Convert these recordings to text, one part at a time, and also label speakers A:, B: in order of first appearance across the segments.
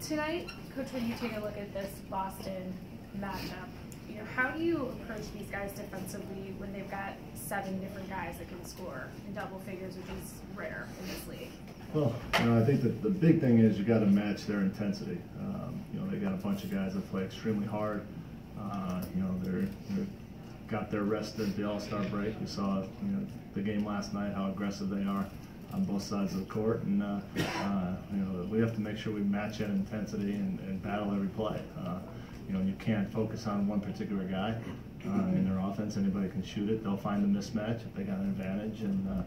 A: Tonight, Coach, when you take a look at this Boston matchup, how do you approach these guys defensively when they've got 7 different guys that can score in double figures, which is rare in this league?
B: Well, I think that the big thing is you got to match their intensity. They got a bunch of guys that play extremely hard. They're got their rest at the All-Star break. We saw the game last night, how aggressive they are on both sides of the court, and we have to make sure we match that intensity and battle every play. You can't focus on one particular guy in their offense. Anybody can shoot it. They'll find the mismatch if they got an advantage, and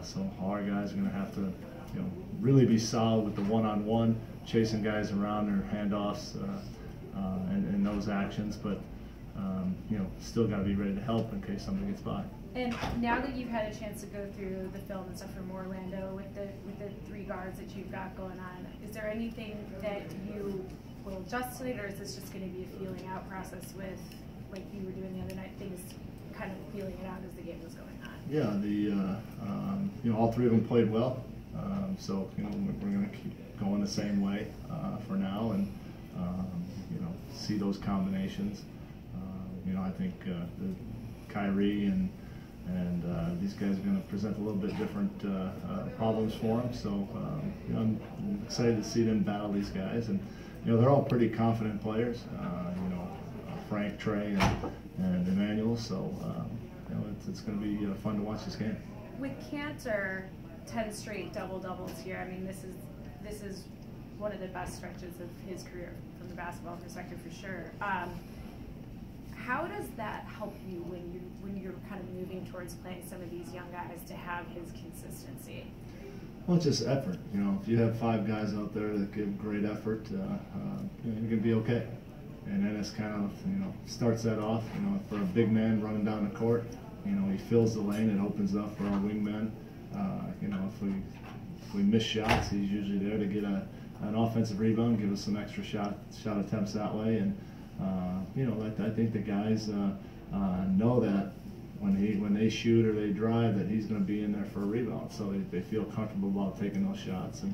B: so all our guys are going to have to really be solid with the one-on-one, chasing guys around their handoffs and those actions, but still got to be ready to help in case something gets by.
A: And now that you've had a chance to go through the film and stuff from Orlando with the 3 guards that you've got going on, is there anything that you will adjust to it, or is this just going to be a feeling out process with, like you were doing the other night, things kind of feeling it out as the game was going on?
B: Yeah, all 3 of them played well, so we're going to keep going the same way for now, and see those combinations. I think Kyrie and these guys are going to present a little bit different problems for them. So I'm excited to see them battle these guys, and they're all pretty confident players. Frank, Trey, and Emmanuel. So it's going to be fun to watch this game.
A: With Kanter, 10 straight double-doubles here. I mean, this is one of the best stretches of his career from the basketball perspective, for sure. How does that help you when you're kind of moving towards playing some of these young guys to have his consistency?
B: Well, it's just effort. If you have 5 guys out there that give great effort, you're going to be okay. And Enes kind of, starts that off. For a big man running down the court, he fills the lane and opens up for our wingmen. If we miss shots, he's usually there to get an offensive rebound, give us some extra shot attempts that way, and I think the guys know that when they shoot or they drive, that he's going to be in there for a rebound, so they feel comfortable about taking those shots, and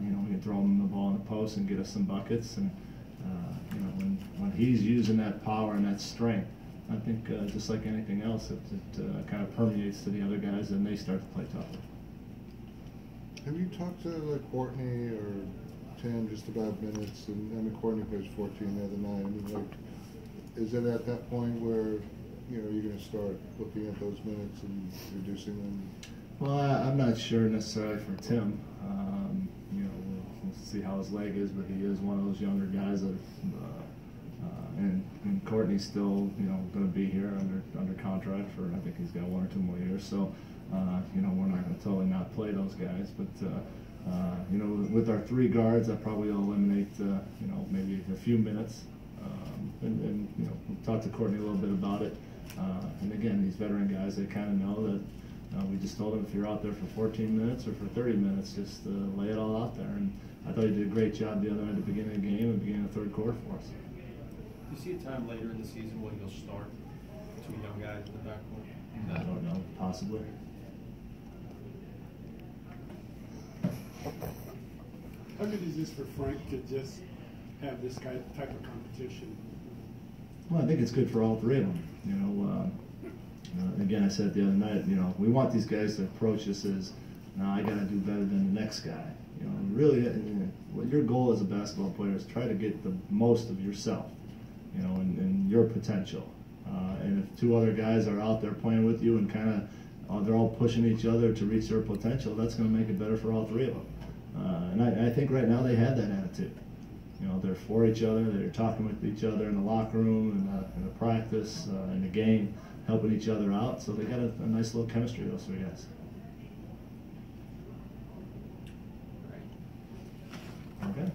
B: we can throw them the ball in the post and get us some buckets, and when he's using that power and that strength, I think just like anything else, it kind of permeates to the other guys, and they start to play tougher.
C: Have you talked to Courtney or Tim just about minutes? And Courtney plays 14 the other night. I mean, is it at that point where you're going to start looking at those minutes and reducing them?
B: Well, I'm not sure necessarily for Tim. We'll see how his leg is, but he is one of those younger guys that. And Courtney's still, going to be here under contract for, I think he's got 1 or 2 more years. So, we're not going to totally not play those guys. But, with our 3 guards, that probably will eliminate, maybe a few minutes. And we'll talk to Courtney a little bit about it. And again, these veteran guys, they kind of know that we just told them if you're out there for 14 minutes or for 30 minutes, just lay it all out there. And I thought he did a great job the other night at the beginning of the game and beginning of the 3rd quarter for us.
D: Do you see a time later in the season when you'll start 2 young guys in the backcourt?
B: I don't know, possibly.
E: How good is this for Frank to just have this type of competition?
B: Well, I think it's good for all 3 of them. Again, I said the other night, we want these guys to approach this as, no, I got to do better than the next guy. Really, what your goal as a basketball player is try to get the most of yourself, and your potential. And if 2 other guys are out there playing with you and kind of they're all pushing each other to reach their potential, that's going to make it better for all 3 of them. And I think right now they have that attitude. They're for each other. They're talking with each other in the locker room, in the practice, in the game, helping each other out. So they got a nice little chemistry, those 3 guys. Okay.